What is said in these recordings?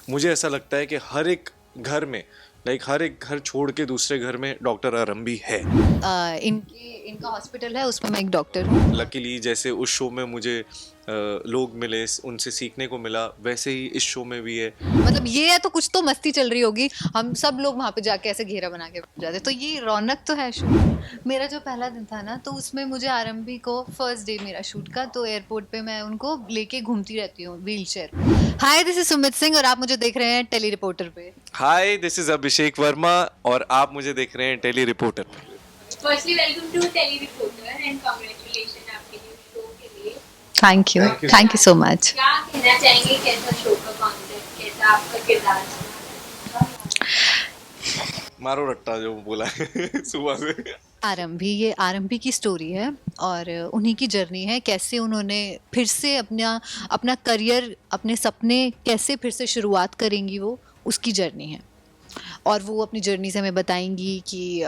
मुझे ऐसा लगता है कि हर एक घर में हर एक घर छोड़ के दूसरे घर में डॉक्टर आरंभी है। इनका हॉस्पिटल है, उसमें मैं एक डॉक्टर हूँ। लकीली जैसे उस शो में मुझे लोग मिले, उनसे सीखने को मिला, वैसे ही इस शो में भी है। मतलब ये है तो कुछ तो मस्ती चल रही होगी, हम सब लोग वहां पे जाके ऐसे घेरा बना के बैठ जाते, तो ये रौनक तो है शो। मेरा जो पहला दिन था ना, तो उसमें मुझे आरंभी को फर्स्ट डे मेरा शूट का, तो एयरपोर्ट पे मैं उनको लेके घूमती रहती हूँ wheelchair. Hi, this is Sumit Singh और आप मुझे देख रहे हैं टेली रिपोर्टर पे। Hi, this is Abhishek Verma और आप मुझे देख रहे हैं टेली रिपोर्टर पे। Firstly welcome to Tele Reporter and congratulation आपके न्यू शो के लिए। Thank you, Thank you. Thank you so much. क्या कहना चाहेंगे, कैसा शो का कॉन्सेप्ट, कैसा आपका किरदार? मारो रट्टा जो बोला है सुबह से। ये आरंभी की स्टोरी है और उन्हीं की जर्नी है, कैसे उन्होंने फिर से अपना अपना करियर, अपने सपने कैसे फिर से शुरुआत करेंगी, वो उसकी जर्नी है। और वो अपनी जर्नी से हमें बताएंगी कि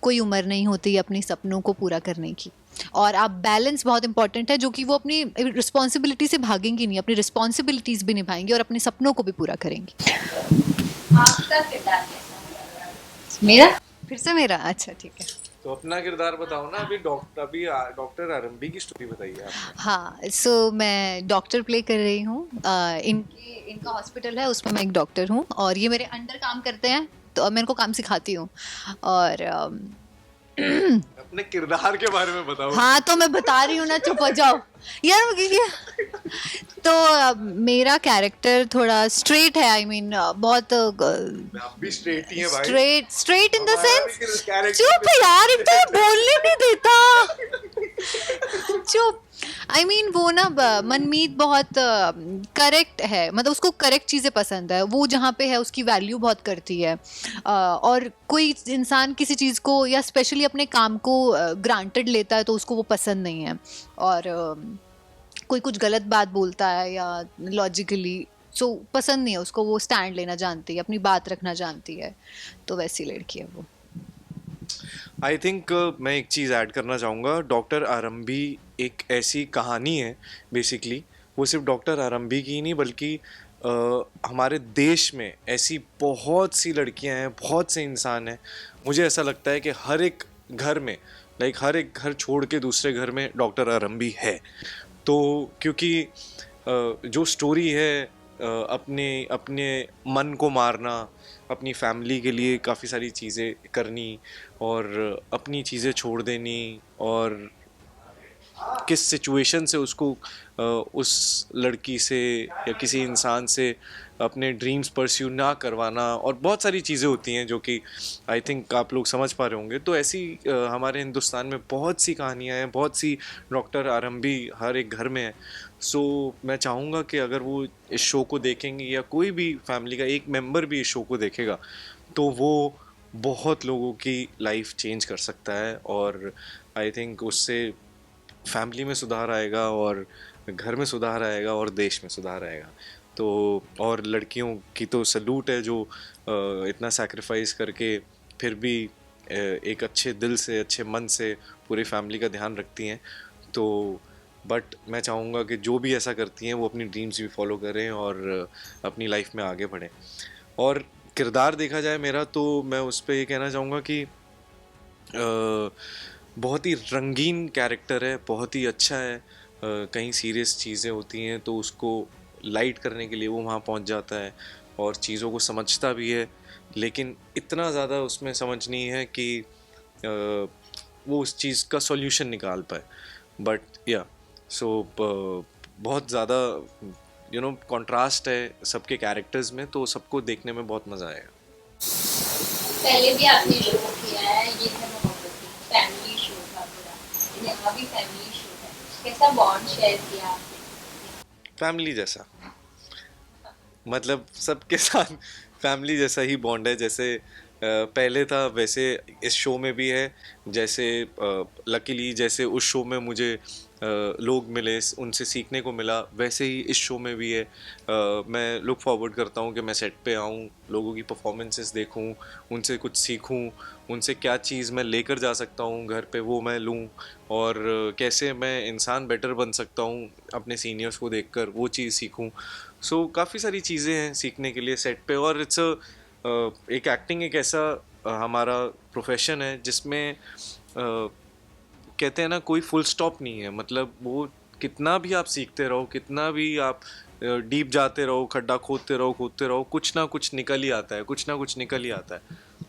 कोई उम्र नहीं होती अपने सपनों को पूरा करने की, और आप बैलेंस बहुत इंपॉर्टेंट है, जो कि वो अपनी रिस्पॉन्सिबिलिटी से भागेंगी नहीं, अपनी रिस्पॉन्सिबिलिटीज भी निभाएंगी और अपने सपनों को भी पूरा करेंगी। आपका किरदार कैसा? मेरा फिर से मेरा अच्छा, ठीक है। तो अपना किरदार बताओ ना। अभी डॉक्टर आरंभी की स्टोरी बताइए आप। हाँ, सो मैं डॉक्टर प्ले कर रही हूँ। इनका हॉस्पिटल है, उसमें मैं एक डॉक्टर हूँ और ये मेरे अंडर काम करते हैं, तो मैं इनको काम सिखाती हूँ। और अपने किरदार के बारे में बताओ। हाँ, तो मैं बता रही हूँ ना, चुप हो जाओ यार। तो मेरा कैरेक्टर थोड़ा स्ट्रेट है, आई मीन बहुत आप भी स्ट्रेट ही हैं भाई। स्ट्रेट इन द हमारा भी सेंस। character चुप यार, एक तो बोलने नहीं देता। चुप। आई मीन वो ना मनमीत बहुत करेक्ट है, मतलब उसको करेक्ट चीज़ें पसंद है, वो जहाँ पे है उसकी वैल्यू बहुत करती है। और कोई इंसान किसी चीज़ को या स्पेशली अपने काम को ग्रांटेड लेता है तो उसको वो पसंद नहीं है। और कोई कुछ गलत बात बोलता है या लॉजिकली, सो पसंद नहीं है उसको, वो स्टैंड लेना जानती है, अपनी बात रखना जानती है, तो वैसी लड़की है वो। आई थिंक मैं एक चीज़ ऐड करना चाहूँगा। डॉक्टर आरंभी एक ऐसी कहानी है बेसिकली। वो सिर्फ डॉक्टर आरंभी की ही नहीं बल्कि हमारे देश में ऐसी बहुत सी लड़कियां हैं, बहुत से इंसान हैं। मुझे ऐसा लगता है कि हर एक घर में हर एक घर छोड़ के दूसरे घर में डॉक्टर आरंभी है। तो क्योंकि जो स्टोरी है, अपने अपने मन को मारना, अपनी फैमिली के लिए काफ़ी सारी चीज़ें करनी और अपनी चीज़ें छोड़ देनी, और किस सिचुएशन से उसको उस लड़की से या किसी इंसान से अपने ड्रीम्स परस्यू ना करवाना, और बहुत सारी चीज़ें होती हैं जो कि आई थिंक आप लोग समझ पा रहे होंगे। तो ऐसी हमारे हिंदुस्तान में बहुत सी कहानियाँ हैं, बहुत सी डॉक्टर आरंभी हर एक घर में है। सो मैं चाहूँगा कि अगर वो इस शो को देखेंगे या कोई भी फैमिली का एक मेंबर भी इस शो को देखेगा तो वो बहुत लोगों की लाइफ चेंज कर सकता है, और आई थिंक उससे फैमिली में सुधार आएगा और घर में सुधार आएगा और देश में सुधार आएगा। तो और लड़कियों की तो सल्यूट है जो इतना सैक्रिफाइस करके फिर भी एक अच्छे दिल से, अच्छे मन से पूरी फैमिली का ध्यान रखती हैं। तो बट मैं चाहूँगा कि जो भी ऐसा करती हैं वो अपनी ड्रीम्स भी फॉलो करें और अपनी लाइफ में आगे बढ़ें। और किरदार देखा जाए मेरा, तो मैं उस पर ये कहना चाहूँगा कि बहुत ही रंगीन कैरेक्टर है, बहुत ही अच्छा है। कहीं सीरियस चीज़ें होती हैं तो उसको लाइट करने के लिए वो वहाँ पहुँच जाता है और चीज़ों को समझता भी है, लेकिन इतना ज़्यादा उसमें समझ नहीं है कि वो उस चीज़ का सॉल्यूशन निकाल पाए। बट या सो बहुत ज़्यादा कंट्रास्ट है सबके कैरेक्टर्स में, तो सबको देखने में बहुत मज़ा आएगा। पहले भी आपने शो किया है, ये है मोहब्बतें, फैमिली शो था पूरा, यहाँ भी फैमिली शो है। कैसा बॉन्ड शेयर किया आपने? फैमिली जैसा, मतलब सबके साथ फैमिली जैसा ही बॉन्ड है। जैसे पहले था वैसे इस शो में भी है। जैसे लकीली जैसे उस शो में मुझे लोग मिले, उनसे सीखने को मिला, वैसे ही इस शो में भी है। मैं लुक फॉरवर्ड करता हूँ कि मैं सेट पे आऊँ, लोगों की परफॉर्मेंसेस देखूँ, उनसे कुछ सीखूँ, उनसे क्या चीज़ मैं लेकर जा सकता हूँ घर पे वो मैं लूँ, और कैसे मैं इंसान बेटर बन सकता हूँ अपने सीनियर्स को देखकर वो चीज़ सीखूँ। सो काफ़ी सारी चीज़ें हैं सीखने के लिए सेट पे। और इट्स एक एक्टिंग एक ऐसा हमारा प्रोफेशन है जिसमें कहते हैं ना कोई फुल स्टॉप नहीं है। मतलब वो कितना भी आप सीखते रहो, कितना भी आप डीप जाते रहो, खड्डा खोदते रहो, कुछ ना कुछ निकल ही आता है, कुछ ना कुछ निकल ही आता है।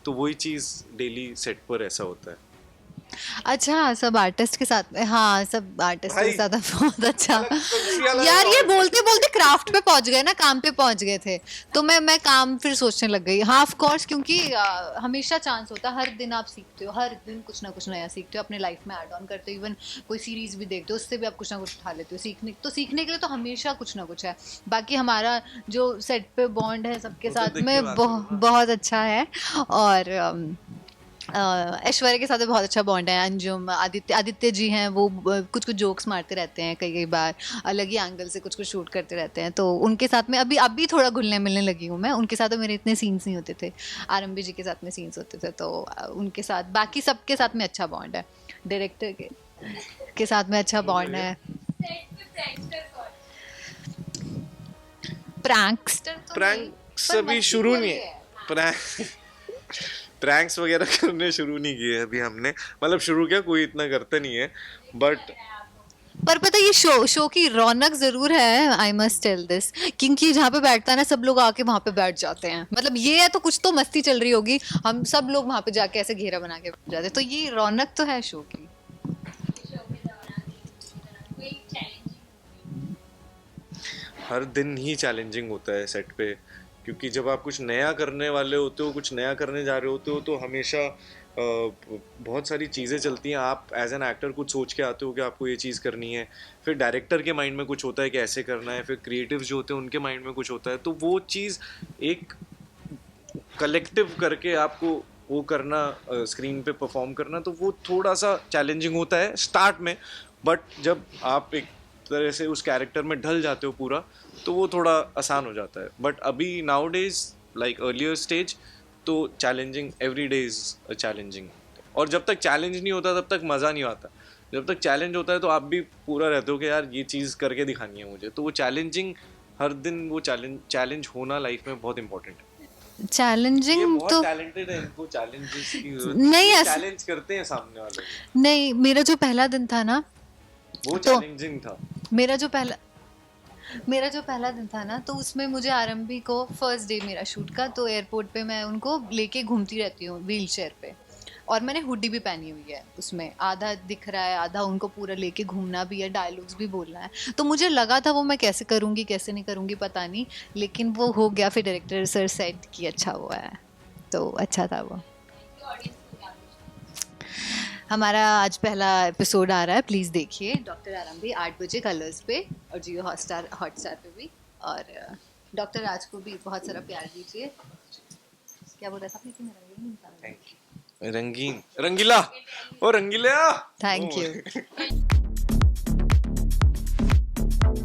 तो वही चीज़ डेली सेट पर ऐसा होता है। अच्छा, सब आर्टिस्ट के साथ में, हाँ सब आर्टिस्ट के भाई साथ है, बहुत अच्छा। अलग यार ये और- बोलते बोलते क्राफ्ट पे पहुंच गए ना, काम पे पहुंच गए थे। तो मैं काम फिर सोचने लग गई। हाँ ऑफ कोर्स, क्योंकि हमेशा चांस होता है, हर दिन आप सीखते हो, हर दिन कुछ ना कुछ नया सीखते हो, अपने लाइफ में ऐड ऑन करते हो। इवन कोई सीरीज भी देखते हो, उससे भी आप कुछ ना कुछ उठा लेते हो सीखने के लिए तो हमेशा कुछ ना कुछ है। बाकी हमारा जो सेट पे बॉन्ड है सबके वो तो साथ देख के में बात करो ना। बहुत अच्छा है। और ऐश्वर्या के साथ भी बहुत अच्छा बॉन्ड है। अंजुम, आदित्य जी हैं, वो कुछ कुछ जोक्स मारते रहते हैं, कई कई बार अलग ही एंगल से कुछ कुछ शूट करते रहते हैं। तो उनके साथ में अभी थोड़ा घुलने मिलने लगी हूँ मैं। उनके साथ तो मेरे इतने सीन्स नहीं होते थे, आरंभी जी के साथ में सीन्स होते थे। तो उनके साथ, बाकी सबके साथ में अच्छा बॉन्ड है। डायरेक्टर के साथ में अच्छा बॉन्ड है। सेट पे प्रैंकस्टर कौन? प्रैंकस्टर तो नहीं, प्रैंक्स पर अभी मस्ती शुरू खोर नहीं भी है। प्रैंक्स वगैरह करने शुरू नहीं किए अभी हमने। मतलब शुरू क्या, कोई इतना करता नहीं है, बट पर पता है, ये शो की रौनक जरूर है, आई मस्ट टेल दिस। क्योंकि जहाँ पे बैठता है ना, सब लोग आके वहां पे बैठ जाते हैं। मतलब ये है तो कुछ तो मस्ती चल रही होगी, हम सब लोग वहां पे जाके ऐसे घेरा बना के बैठ जाते हैं। तो ये रौनक तो है शो की। शो के दौरान कोई चैलेंजिंग हर दिन ही चैलेंजिंग होता है सेट पे, क्योंकि जब आप कुछ नया करने वाले होते हो, कुछ नया करने जा रहे होते हो, तो हमेशा बहुत सारी चीज़ें चलती हैं। आप एज एन एक्टर कुछ सोच के आते हो कि आपको ये चीज़ करनी है, फिर डायरेक्टर के माइंड में कुछ होता है कि ऐसे करना है, फिर क्रिएटिव जो होते हैं उनके माइंड में कुछ होता है। तो वो चीज़ एक कलेक्टिव करके आपको वो करना, स्क्रीन पे परफॉर्म करना, तो वो थोड़ा सा चैलेंजिंग होता है स्टार्ट में। बट जब आप एक तरह से उस कैरेक्टर में ढल जाते हो पूरा, तो वो थोड़ा आसान हो जाता है। बट अभी now days like earlier stage, तो challenging every day is challenging. और जब तक चैलेंज नहीं होता तब तक मज़ा नहीं आता। जब तक चैलेंज होता है तो आप भी पूरा रहते हो कि यार ये चीज़ करके दिखानी है मुझे। तो वो चैलेंजिंग, हर दिन वो चैलेंज होना लाइफ में बहुत इंपॉर्टेंट है। ये चैलेंजिंग बहुत तो टैलेंटेड है, इनको चैलेंजेस की जरूरत नहीं, नहीं है, ऐसा चैलेंज करते हैं सामने वाले नहीं। मेरा जो पहला दिन था ना, को। वो तो चैलेंजिंग था। मेरा जो पहला मेरा जो पहला दिन था ना, तो उसमें मुझे आरंभी को, फर्स्ट डे मेरा शूट का, तो एयरपोर्ट पे मैं उनको लेके घूमती रहती हूँ व्हील चेयर पे। और मैंने हुडी भी पहनी हुई है, उसमें आधा दिख रहा है, आधा उनको पूरा लेके घूमना भी है, डायलॉग्स भी बोलना है। तो मुझे लगा था वो मैं कैसे करूँगी कैसे नहीं करूँगी पता नहीं, लेकिन वो हो गया। फिर डायरेक्टर सर सेट कि अच्छा हुआ है, तो अच्छा था वो। ऑडियंस को क्या पूछना? हमारा आज पहला एपिसोड आ रहा है, प्लीज़ देखिए। डॉक्टर आरंभी 8 बजे कलर्स पे, और जियो हॉटस्टार पे भी। और डॉक्टर राज को भी बहुत सारा प्यार दीजिए। क्या बोल रहा था आपने कि मेरा रंगीन था? रंगीन, रंगीला, ओ रंगीला। Thank O. यू।